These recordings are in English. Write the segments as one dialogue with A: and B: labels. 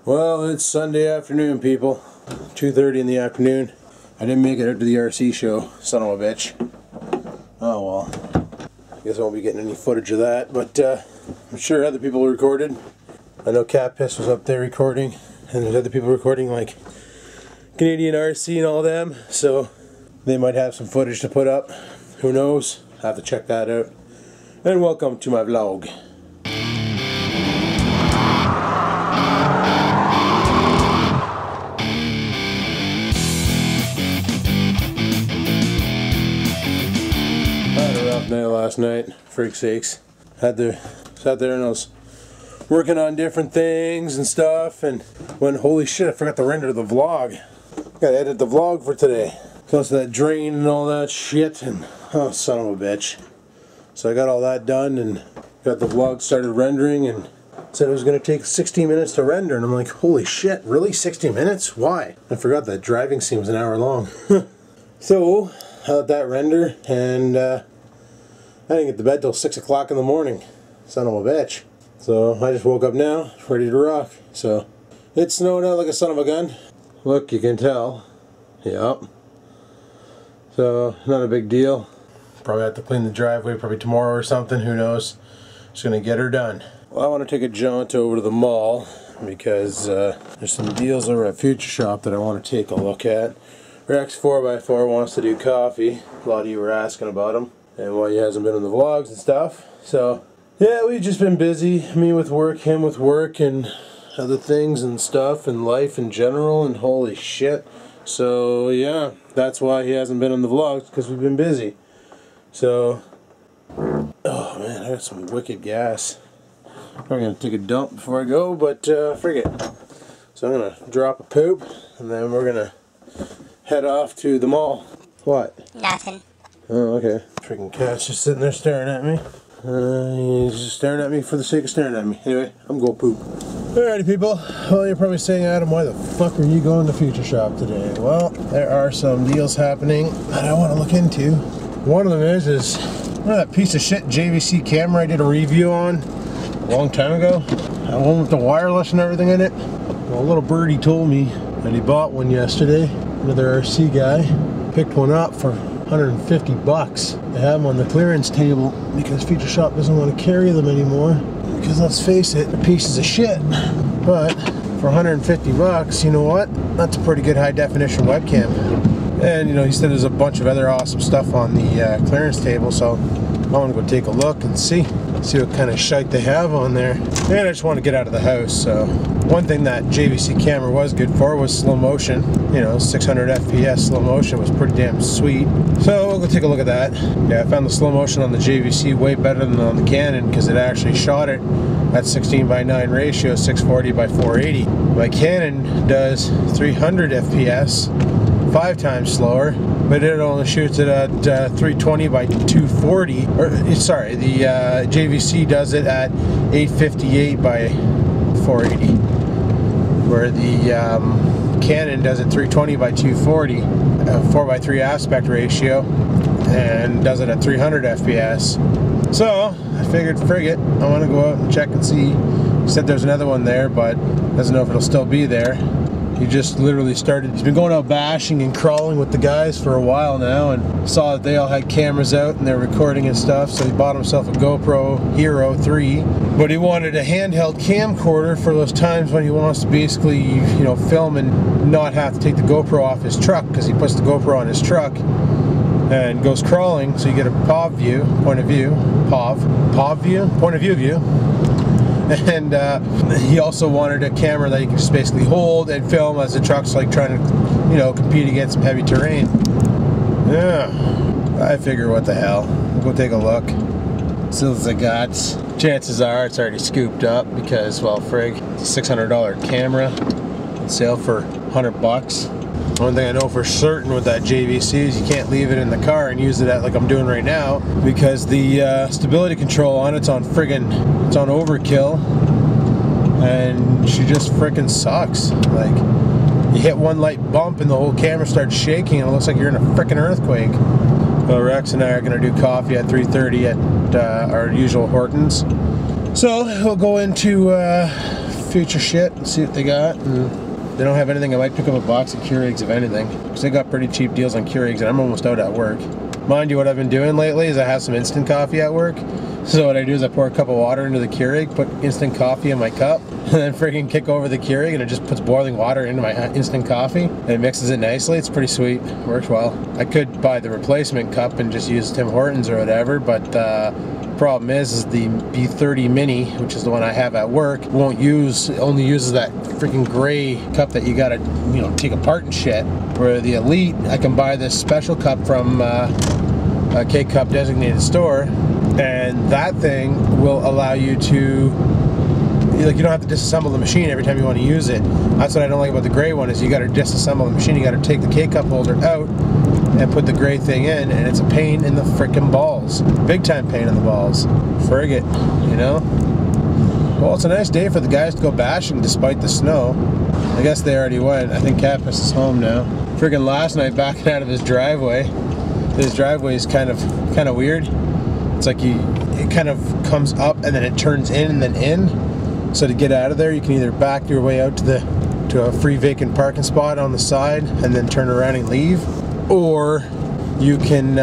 A: Well, it's Sunday afternoon, people. 2:30 in the afternoon. I didn't make it out to the RC show, son of a bitch. Oh well. I guess I won't be getting any footage of that, but I'm sure other people recorded. I know Cat Piss was up there recording, and there's other people recording like Canadian RC and all them, so they might have some footage to put up. Who knows? I'll have to check that out. And welcome to my vlog. Night last night, frig sakes. Sat there and I was working on different things and stuff, and when holy shit, I forgot to render the vlog. Gotta edit the vlog for today. Plus that drain and all that shit, and oh son of a bitch. So I got all that done and got the vlog started rendering, and said it was gonna take 60 minutes to render, and I'm like, holy shit, really 60 minutes? Why? I forgot that driving scene was an hour long. So I let that render, and I didn't get to bed till 6 o'clock in the morning. Son of a bitch. So I just woke up now, ready to rock. So it's snowing out like a son of a gun. Look, you can tell. Yep. So not a big deal. Probably have to clean the driveway probably tomorrow or something. Who knows? Just gonna get her done. Well, I want to take a jaunt over to the mall because there's some deals over at Future Shop that I want to take a look at. Rex 4x4 wants to do coffee. A lot of you were asking about him and why he hasn't been in the vlogs and stuff. So yeah, we've just been busy, me with work, him with work, and other things and stuff, and life in general, and holy shit. So yeah, that's why he hasn't been in the vlogs, because we've been busy. So oh man, I got some wicked gas. I'm gonna take a dump before I go, but frig it. So I'm gonna drop a poop, and then we're gonna head off to the mall. What? Nothing. Oh, okay. Freaking cat's just sitting there staring at me. He's just staring at me for the sake of staring at me. Anyway, I'm going poop. Alrighty, people. Well, you're probably saying, Adam, why the fuck are you going to Future Shop today? Well, there are some deals happening that I want to look into. One of them is that piece of shit JVC camera I did a review on a long time ago. That one with the wireless and everything in it. Well, a little birdie told me that he bought one yesterday. Another RC guy picked one up for 150 bucks. They have them on the clearance table because Future Shop doesn't want to carry them anymore. Because let's face it, they're pieces of shit. But for 150 bucks, you know what? That's a pretty good high definition webcam. And you know, he said there's a bunch of other awesome stuff on the clearance table, so I want to go take a look and see what kind of shite they have on there. And I just want to get out of the house, so one thing that JVC camera was good for was slow motion. You know, 600 FPS slow motion was pretty damn sweet. So we'll go take a look at that. Yeah, I found the slow motion on the JVC way better than on the Canon because it actually shot it at 16:9 ratio, 640x480. My Canon does 300 FPS, 5 times slower, but it only shoots it at 320x240. Or sorry, the JVC does it at 858x480, where the Canon does it 320x240, 4:3 aspect ratio, and does it at 300 FPS. So I figured, frig it, I want to go out and check and see. He said there's another one there, but doesn't know if it'll still be there. He just literally started, he's been going out bashing and crawling with the guys for a while now, and saw that they all had cameras out and they're recording and stuff, so he bought himself a GoPro Hero 3. But he wanted a handheld camcorder for those times when he wants to basically, you know, film and not have to take the GoPro off his truck, because he puts the GoPro on his truck and goes crawling, so you get a POV view, point of view, point of view. And he also wanted a camera that you can just basically hold and film as the truck's like trying to, you know, compete against some heavy terrain. Yeah, I figure what the hell. We'll go take a look. See what they got. Chances are it's already scooped up because, well, frig, it's a $600 camera on sale for 100 bucks. One thing I know for certain with that JVC is you can't leave it in the car and use it at like I'm doing right now, because the stability control on it's on friggin', it's on overkill, and she just frickin' sucks. Like, you hit one light bump and the whole camera starts shaking and it looks like you're in a frickin' earthquake. Well, Rex and I are gonna do coffee at 3:30 at our usual Hortons. So we'll go into feature shit and see what they got. And if they don't have anything, I might pick up a box of Keurigs if anything, because they got pretty cheap deals on Keurigs, and I'm almost out at work. Mind you, what I've been doing lately is I have some instant coffee at work. So what I do is I pour a cup of water into the Keurig, put instant coffee in my cup, and then freaking kick over the Keurig, and it just puts boiling water into my instant coffee, and it mixes it nicely. It's pretty sweet. Works well. I could buy the replacement cup and just use Tim Hortons or whatever, but problem is the B30 Mini, which is the one I have at work, only uses that freaking gray cup that you gotta, you know, take apart and shit. Where the Elite, I can buy this special cup from a K-Cup designated store, and that thing will allow you to, like, you don't have to disassemble the machine every time you want to use it. That's what I don't like about the gray one, is you got to disassemble the machine. You got to take the K-Cup holder out and put the gray thing in, and it's a pain in the frickin' balls. Big time pain in the balls. Frig it, you know? Well, it's a nice day for the guys to go bashing despite the snow. I guess they already went. I think Cappus is home now. Friggin' last night backing out of his driveway. His driveway is kind of weird. It's like it kind of comes up and then it turns in and then in. So to get out of there, you can either back your way out to a free vacant parking spot on the side and then turn around and leave, or you can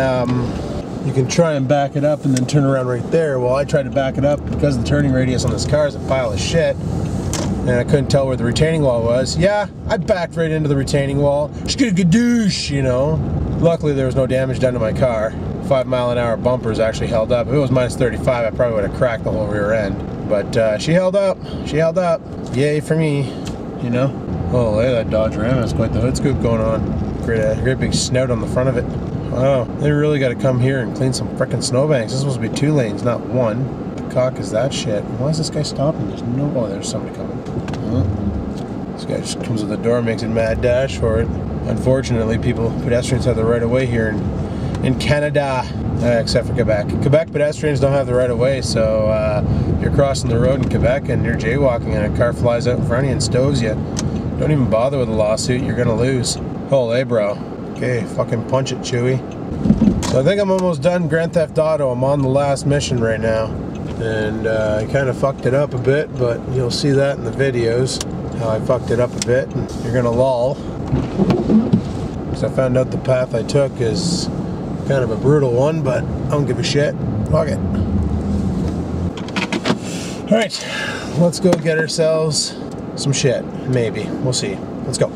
A: try and back it up and then turn around right there. Well, I tried to back it up because the turning radius on this car is a pile of shit, and I couldn't tell where the retaining wall was. Yeah, I backed right into the retaining wall. Skidgadoosh, you know. Luckily, there was no damage done to my car. 5-mile-an-hour bumpers actually held up. If it was minus 35, I probably would have cracked the whole rear end. But she held up. She held up. Yay for me, you know. Oh, look at that Dodge Ram. That's quite the hood scoop going on. Great big snout on the front of it. Wow, they really got to come here and clean some frickin' snowbanks. This is supposed to be 2 lanes, not 1. The cock is that shit. Why is this guy stopping? There's no... Oh, there's somebody coming. This guy just comes to the door, makes a mad dash for it. Unfortunately, pedestrians have the right of way here in Canada, except for Quebec. Quebec pedestrians don't have the right of way, so you're crossing the road in Quebec and you're jaywalking and a car flies out in front of you and stows you. Don't even bother with a lawsuit, you're gonna lose. Holy bro. Okay, fucking punch it, Chewy. So I think I'm almost done Grand Theft Auto. I'm on the last mission right now. And I kind of fucked it up a bit, but you'll see that in the videos, how I fucked it up a bit, and you're gonna loll. Because I found out the path I took is kind of a brutal one, but I don't give a shit. Fuck it. Alright, let's go get ourselves some shit. Maybe. We'll see. Let's go.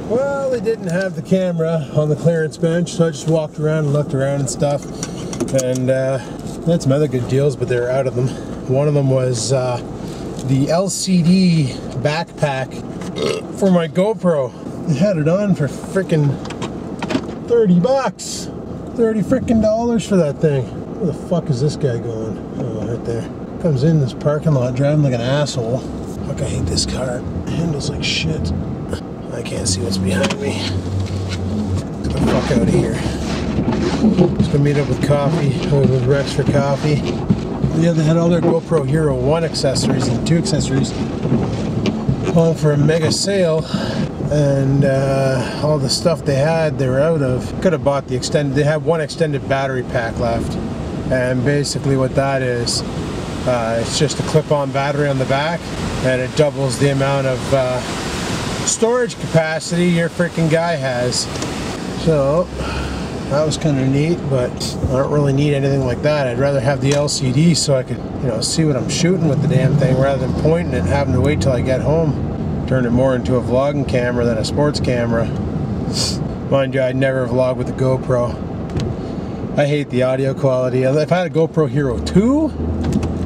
A: Well, they didn't have the camera on the clearance bench, so I just walked around and looked around and stuff. And had some other good deals, but they're out of them. One of them was the LCD backpack for my GoPro. They had it on for frickin' 30 bucks. 30 frickin' dollars for that thing. Where the fuck is this guy going? Oh, right there. Comes in this parking lot driving like an asshole. Fuck, I hate this car. It handles like shit. I can't see what's behind me. Get the fuck out of here. Just gonna meet up with coffee, with Rex for coffee. Yeah, they had all their GoPro Hero 1 accessories and 2 accessories home for a mega sale. And all the stuff they had, they were out of. Could have bought the extended, they had 1 extended battery pack left. And basically what that is, it's just a clip-on battery on the back, and it doubles the amount of storage capacity your freaking guy has. So that was kind of neat, but I don't really need anything like that. I'd rather have the LCD so I could, you know, see what I'm shooting with the damn thing rather than pointing and having to wait till I get home. Turned it more into a vlogging camera than a sports camera. Mind you, I'd never vlog with the GoPro. I hate the audio quality. If I had a GoPro Hero 2,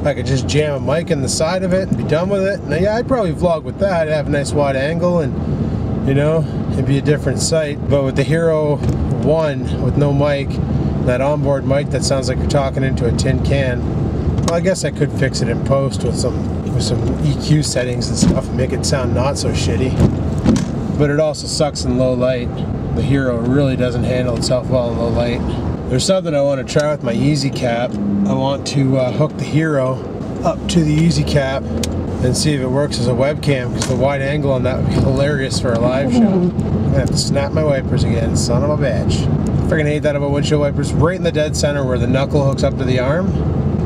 A: I could just jam a mic in the side of it and be done with it. Now, yeah, I'd probably vlog with that. I'd have a nice wide angle and, you know, it'd be a different sight. But with the Hero 1 with no mic, that onboard mic that sounds like you're talking into a tin can, well, I guess I could fix it in post with some EQ settings and stuff and make it sound not so shitty. But it also sucks in low light. The Hero really doesn't handle itself well in low light. There's something I want to try with my Easy Cap. I want to hook the Hero up to the Easy Cap and see if it works as a webcam, because the wide angle on that would be hilarious for a live show. I'm gonna have to snap my wipers again, son of a bitch. Freaking hate that about windshield wipers. Right in the dead center where the knuckle hooks up to the arm.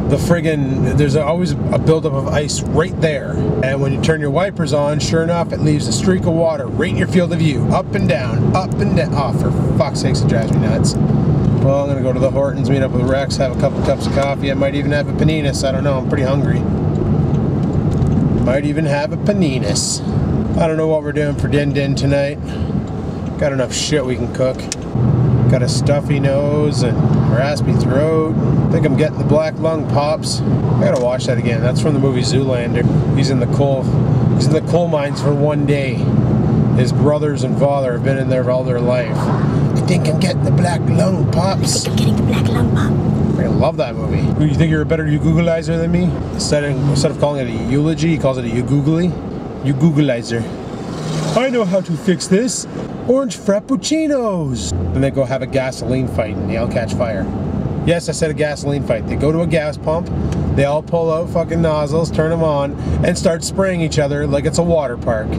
A: the friggin', there's always a buildup of ice right there. And when you turn your wipers on, sure enough, it leaves a streak of water right in your field of view. Up and down, up and down. Oh, for fuck's sakes, it drives me nuts. Well, I'm gonna go to the Hortons, meet up with Rex, have a couple cups of coffee. I might even have a paninis. I don't know, I'm pretty hungry. Might even have a paninis. I don't know what we're doing for din din tonight. Got enough shit we can cook. Got a stuffy nose and raspy throat. I think I'm getting the black lung pops. I gotta watch that again. That's from the movie Zoolander. He's in the coal mines for one day. His brothers and father have been in there all their life. I think I'm getting the black lung pops.
B: I think I'm getting the black lung pop.
A: I love that movie. You think you're a better Googleizer than me? Instead of calling it a eulogy, he calls it a you-googly. You-googleizer. I know how to fix this. Orange frappuccinos. And they go have a gasoline fight and they all catch fire. Yes, I said a gasoline fight. They go to a gas pump, they all pull out fucking nozzles, turn them on, and start spraying each other like it's a water park.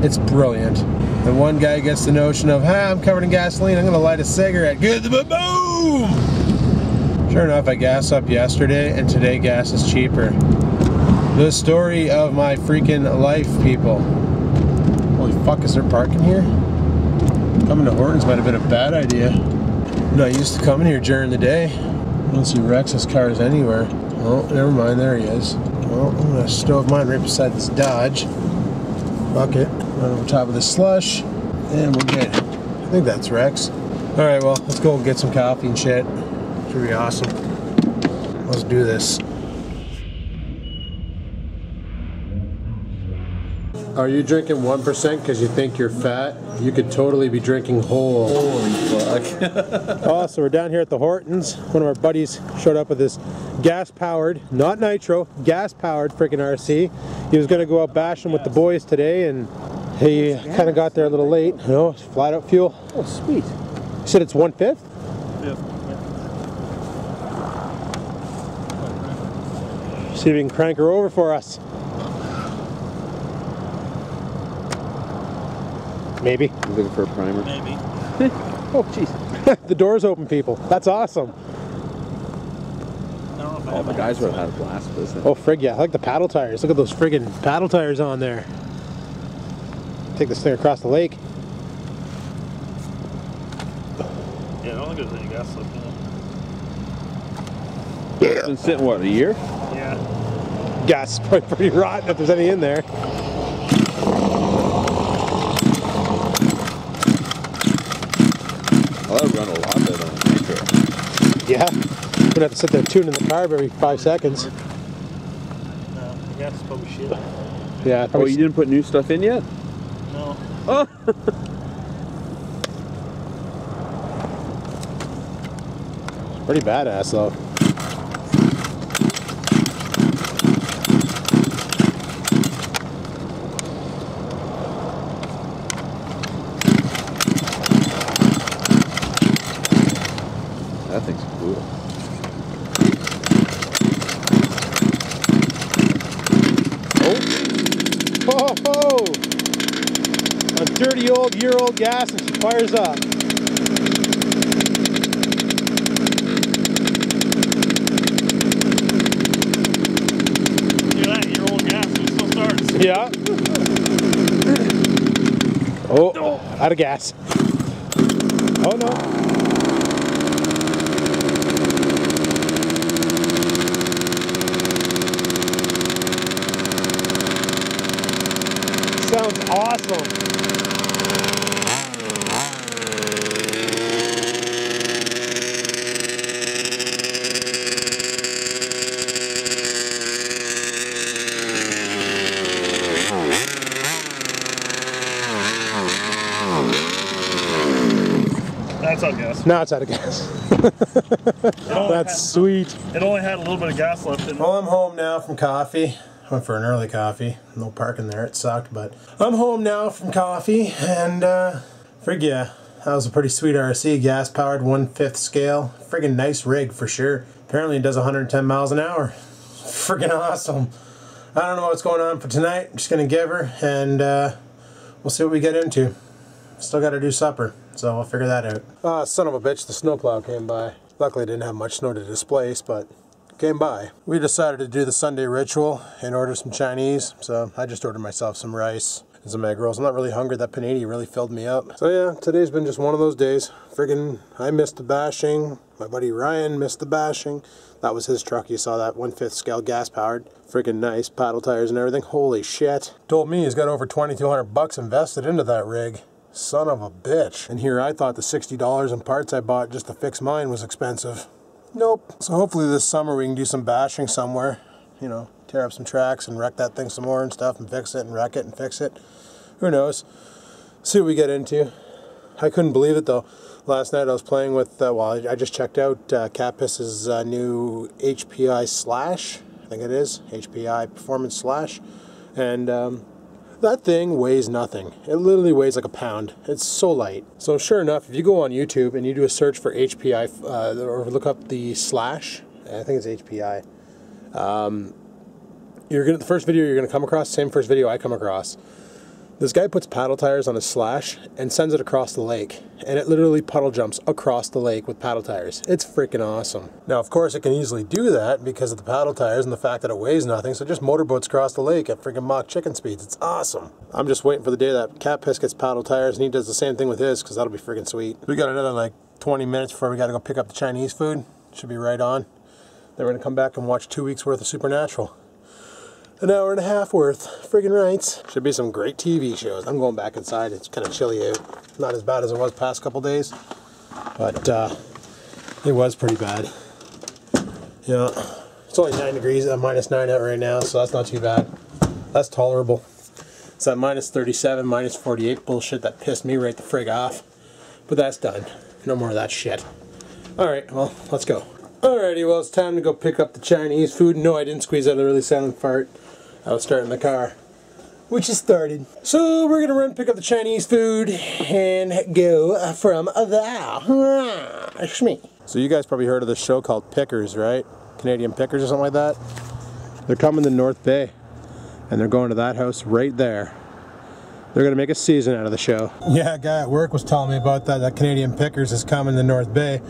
A: It's brilliant. And one guy gets the notion of, I'm covered in gasoline, I'm gonna light a cigarette. Good, boom! Sure enough, I gas up yesterday, and today gas is cheaper. The story of my freaking life, people. Holy fuck, is there parking here? Coming to Hortons might have been a bad idea. I'm not used to coming here during the day. I don't see Rex's cars anywhere. Oh, never mind, there he is. Well, I'm gonna stove mine right beside this Dodge. Bucket, right over top of the slush, and we're good. I think that's Rex. Alright, well, let's go and get some coffee and shit. Should be awesome. Let's do this. Are you drinking 1% because you think you're fat? You could totally be drinking whole.
C: Holy fuck.
A: Oh, so we're down here at the Hortons. One of our buddies showed up with this gas-powered, not nitro, gas-powered freaking RC. He was going to go out bashing with the boys today, and he kind of got there a little late. You know, it's flat-out fuel. Oh, sweet. You said it's 1/5?
C: Yeah.
A: See if we can crank her over for us. Maybe.
C: I'm looking for a primer.
D: Maybe.
A: Oh, jeez. The door's open, people. That's awesome.
C: Oh, the guys would have had a blast with this.
A: Oh, frig, yeah. I like the paddle tires. Look at those friggin' paddle tires on there. Take this thing across the lake.
D: Yeah, I don't think there's any gas left in it.
C: It's been sitting, what, a year?
D: Yeah.
A: Gas is probably pretty rotten if there's any in there.
C: Oh, that would run a lot better on nitro.
A: Yeah. We're gonna have to sit there tuning the carb every 5 seconds.
D: No, the gas is probably shit.
A: Yeah.
C: Oh,
A: Probably
C: you didn't put new stuff in yet?
D: No.
C: Oh!
A: pretty badass though.
C: That thing's cool.
A: Oh! A dirty old year-old gas and she fires up.
D: Look at that, year-old gas, and it still starts.
A: Yeah. Oh, out of gas. Oh no. Sounds awesome.
D: That's out of gas.
A: Now it's out of gas. That's sweet.
D: It only had a little bit of gas left in it.
A: Well, I'm home now from coffee. Went for an early coffee. No parking there, it sucked, but I'm home now from coffee, and frig yeah, that was a pretty sweet RC, gas powered, 1/5 scale. Friggin' nice rig for sure. Apparently it does 110 miles an hour. Friggin' awesome. I don't know what's going on for tonight. I'm just gonna give her, and we'll see what we get into. Still gotta do supper, so I'll figure that out. Son of a bitch, the snowplow came by. Luckily I didn't have much snow to displace, but came by. We decided to do the Sunday ritual and order some Chinese, so I just ordered myself some rice and some egg rolls. I'm not really hungry. That panini really filled me up. So yeah, today's been just one of those days. Friggin', I missed the bashing. My buddy Ryan missed the bashing. That was his truck. You saw that 1/5 scale gas powered. Friggin' nice, paddle tires and everything. Holy shit. Told me he's got over 2,200 bucks invested into that rig. Son of a bitch. And here I thought the $60 in parts I bought just to fix mine was expensive. Nope. So hopefully this summer we can do some bashing somewhere. You know, tear up some tracks and wreck that thing some more and stuff and fix it and wreck it and fix it. Who knows? See what we get into. I couldn't believe it though. Last night I was playing with, I just checked out Cappis's new HPI Slash. I think it is. HPI Performance Slash. And that thing weighs nothing. It literally weighs like a pound. It's so light. So sure enough, if you go on YouTube and you do a search for HPI, or look up the Slash, I think it's HPI, the first video you're gonna come across, same first video I come across. This guy puts paddle tires on his Slash and sends it across the lake, and it literally puddle jumps across the lake with paddle tires. It's freaking awesome. Now, of course, it can easily do that because of the paddle tires and the fact that it weighs nothing, so just motorboats across the lake at freaking Mach chicken speeds. It's awesome. I'm just waiting for the day that Catpiss gets paddle tires and he does the same thing with his, because that'll be freaking sweet. We got another like 20 minutes before we got to go pick up the Chinese food. Should be right on. Then we're going to come back and watch 2 weeks worth of Supernatural. An hour and a half worth. Friggin' rights. Should be some great TV shows. I'm going back inside. It's kind of chilly out. Not as bad as it was past couple days. But it was pretty bad. Yeah. It's only 9 degrees, -9 out right now, so that's not too bad. That's tolerable. It's that -37, -48 bullshit that pissed me right the frig off. But that's done. No more of that shit. Alright, well, let's go. Alrighty, well, it's time to go pick up the Chinese food. No, I didn't squeeze out a really silent fart. I was starting the car, which is started. So we're gonna run pick up the Chinese food and go from there. So you guys probably heard of this show called Pickers, right? Canadian Pickers or something like that. They're coming to North Bay, and they're going to that house right there. They're gonna make a season out of the show. Yeah, a guy at work was telling me about that. That Canadian Pickers is coming to North Bay,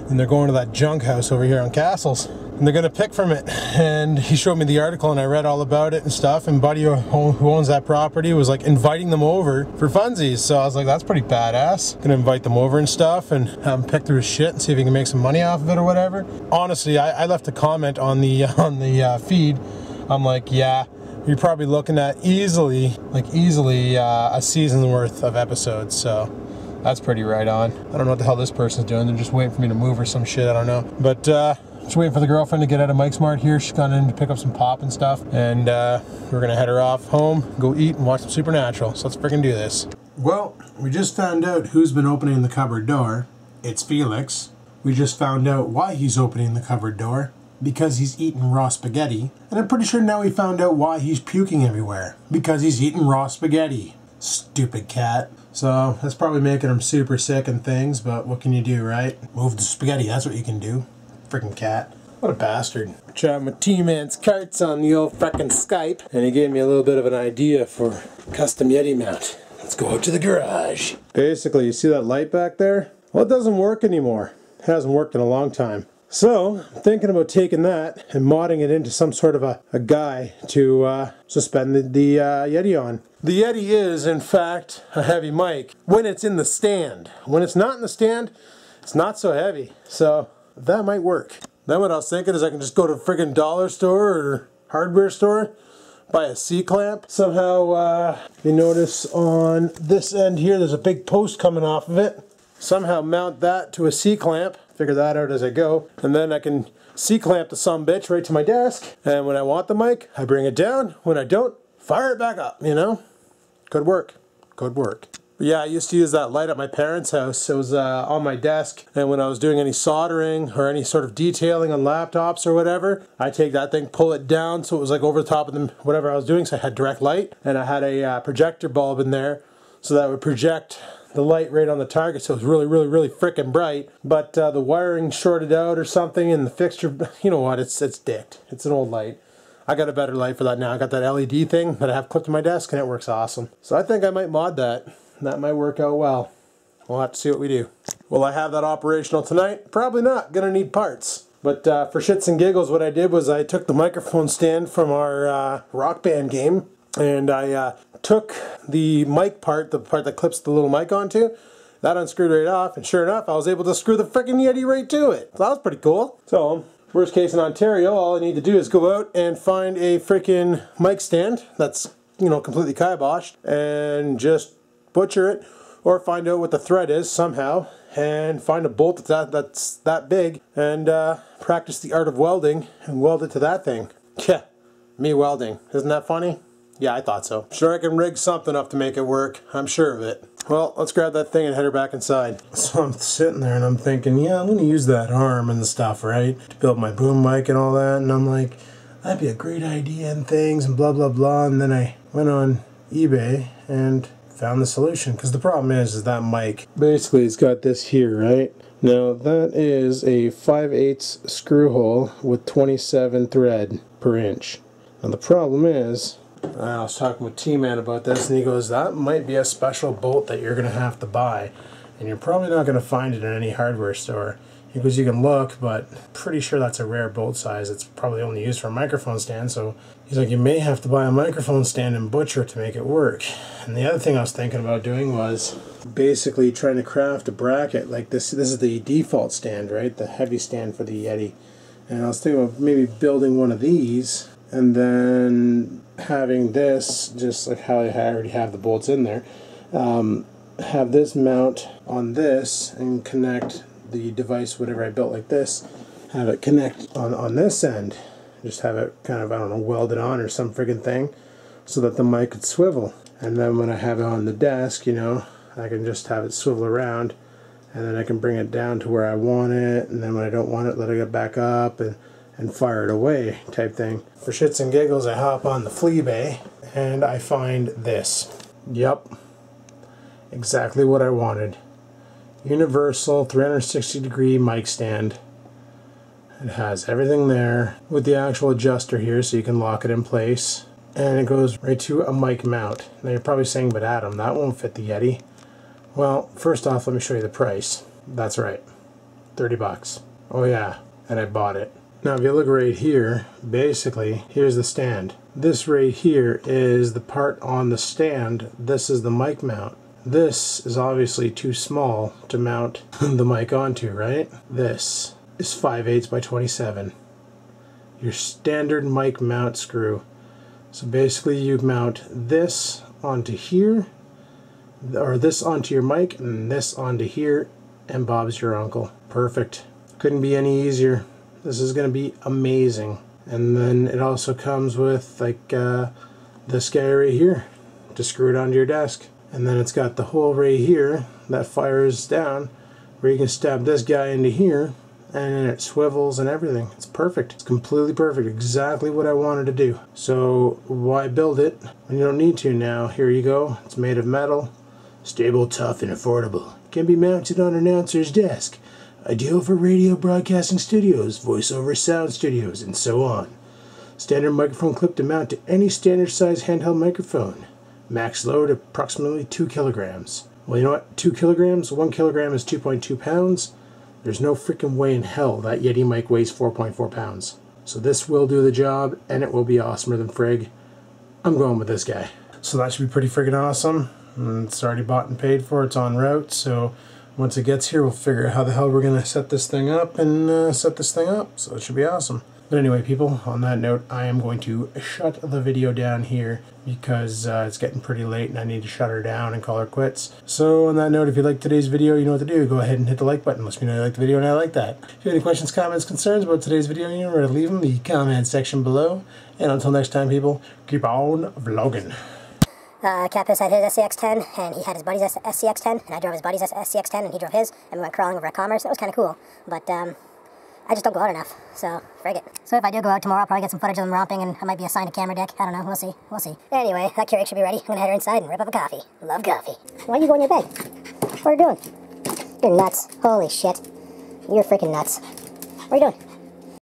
A: and they're going to that junk house over here on Castles. And they're gonna pick from it. And he showed me the article and I read all about it and stuff, and Buddy who owns that property was like inviting them over for funsies. So I was like, that's pretty badass. Gonna invite them over and stuff and have him pick through his shit and see if he can make some money off of it or whatever. Honestly, I left a comment on the feed. I'm like, yeah, you're probably looking at easily a season's worth of episodes. So that's pretty right on. I don't know what the hell this person's doing. They're just waiting for me to move or some shit. I don't know. But just waiting for the girlfriend to get out of Mike's Mart here. She's gone in to pick up some pop and stuff. And we're gonna head her off home, go eat and watch some Supernatural. So let's freaking do this. Well, we just found out who's been opening the cupboard door. It's Felix. We just found out why he's opening the cupboard door. Because he's eating raw spaghetti. And I'm pretty sure now we found out why he's puking everywhere. Because he's eating raw spaghetti. Stupid cat. So that's probably making him super sick and things, but what can you do, right? Move the spaghetti, that's what you can do. Freaking cat. What a bastard. Chatting with T-Man's Carts on the old frickin' Skype, and he gave me a little bit of an idea for custom Yeti mount. Let's go out to the garage. Basically, you see that light back there? Well, it doesn't work anymore. It hasn't worked in a long time. So, I'm thinking about taking that and modding it into some sort of a guy to suspend the Yeti on. The Yeti is, in fact, a heavy mic when it's in the stand. When it's not in the stand, it's not so heavy. So, that might work. Then what I was thinking is I can just go to a friggin' dollar store or hardware store, buy a C-clamp. Somehow, you notice on this end here, there's a big post coming off of it. Somehow mount that to a C-clamp. Figure that out as I go. And then I can C-clamp the sumbitch right to my desk. And when I want the mic, I bring it down. When I don't, fire it back up, you know? Could work. Could work. But yeah, I used to use that light at my parents' house. It was on my desk. And when I was doing any soldering or any sort of detailing on laptops or whatever, I take that thing, pull it down so it was like over the top of them, whatever I was doing. So I had direct light. And I had a projector bulb in there so that would project the light right on the target, so it was really frickin' bright. But the wiring shorted out or something, and the fixture, you know what, it's dicked. It's an old light. I got a better light for that now. I got that LED thing that I have clipped to my desk, and it works awesome. So I think I might mod that. That might work out well. We'll have to see what we do. Will I have that operational tonight? Probably not. Gonna need parts. But for shits and giggles, what I did was I took the microphone stand from our Rock Band game, and I took the mic part, the part that clips the little mic onto, that unscrewed right off, and sure enough, I was able to screw the frickin' Yeti right to it. So that was pretty cool. So, worst case in Ontario, all I need to do is go out and find a frickin' mic stand that's, you know, completely kiboshed, and just butcher it, or find out what the thread is somehow, and find a bolt that's that big, and practice the art of welding, and weld it to that thing. Yeah, me welding. Isn't that funny? Yeah, I thought so. Sure, I can rig something up to make it work. I'm sure of it. Well, let's grab that thing and head her back inside. So I'm sitting there and I'm thinking, yeah, I'm going to use that arm and stuff, right? To build my boom mic and all that. And I'm like, that'd be a great idea and things and blah, blah, blah. And then I went on eBay and found the solution. Because the problem is that mic, basically it's got this here, right? Now that is a 5/8 screw hole with 27 thread per inch. Now the problem is, I was talking with T-Man about this, and he goes, that might be a special bolt that you're going to have to buy, and you're probably not going to find it in any hardware store. He goes, you can look, but pretty sure that's a rare bolt size. It's probably only used for a microphone stand, so he's like, you may have to buy a microphone stand and butcher it to make it work. And the other thing I was thinking about doing was basically trying to craft a bracket like this. This is the default stand, right? The heavy stand for the Yeti. And I was thinking of maybe building one of these, and then having this, just like how I already have the bolts in there, have this mount on this and connect the device, whatever I built like this, have it connect on this end, just have it kind of, I don't know, welded on or some friggin' thing, so that the mic could swivel. And then when I have it on the desk, you know, I can just have it swivel around, and then I can bring it down to where I want it, and then when I don't want it, let it get back up and fire it away type thing. For shits and giggles, I hop on the Fleabay and I find this. Yep, exactly what I wanted. Universal 360-degree mic stand. It has everything there with the actual adjuster here so you can lock it in place. And it goes right to a mic mount. Now you're probably saying, but Adam, that won't fit the Yeti. Well, first off, let me show you the price. That's right, 30 bucks. Oh yeah, and I bought it. Now if you look right here, basically, here's the stand. This right here is the part on the stand. This is the mic mount. This is obviously too small to mount the mic onto, right? This is 5/8 by 27. Your standard mic mount screw. So basically you mount this onto here, or this onto your mic, and this onto here, and Bob's your uncle. Perfect. Couldn't be any easier. This is going to be amazing. And then it also comes with like this guy right here to screw it onto your desk. And then it's got the hole right here that fires down where you can stab this guy into here, and then it swivels and everything. It's perfect. It's completely perfect. Exactly what I wanted to do. So why build it when you don't need to now? Here you go. It's made of metal. Stable, tough, and affordable. Can be mounted on an announcer's desk. Ideal for radio broadcasting studios, voiceover sound studios, and so on. Standard microphone clip to mount to any standard size handheld microphone. Max load approximately 2 kilograms. Well, you know what? 2 kilograms? 1 kilogram is 2.2 pounds. There's no freaking way in hell that Yeti mic weighs 4.4 pounds. So this will do the job, and it will be awesomer than Frig. I'm going with this guy. So that should be pretty freaking awesome. And it's already bought and paid for. It's en route, so once it gets here, we'll figure out how the hell we're going to set this thing up and set this thing up. So it should be awesome. But anyway, people, on that note, I am going to shut the video down here because it's getting pretty late and I need to shut her down and call her quits. So on that note, if you liked today's video, you know what to do. Go ahead and hit the like button. Let me know you like the video and I like that. If you have any questions, comments, concerns about today's video, you know where to leave them in the comment section below. And until next time, people, keep on vlogging.
B: Capus had his SCX-10, and he had his buddy's SCX-10, and I drove his buddy's SCX-10, and he drove his, and we went crawling over at Commerce. That was kind of cool, but I just don't go out enough, so frig it. So if I do go out tomorrow, I'll probably get some footage of them romping, and I might be assigned a camera deck. I don't know, we'll see, we'll see. Anyway, that Keurig should be ready. I'm gonna head her inside and rip up a coffee. Love coffee. Why are you going to bed? What are you doing? You're nuts. Holy shit. You're freaking nuts. What are you doing?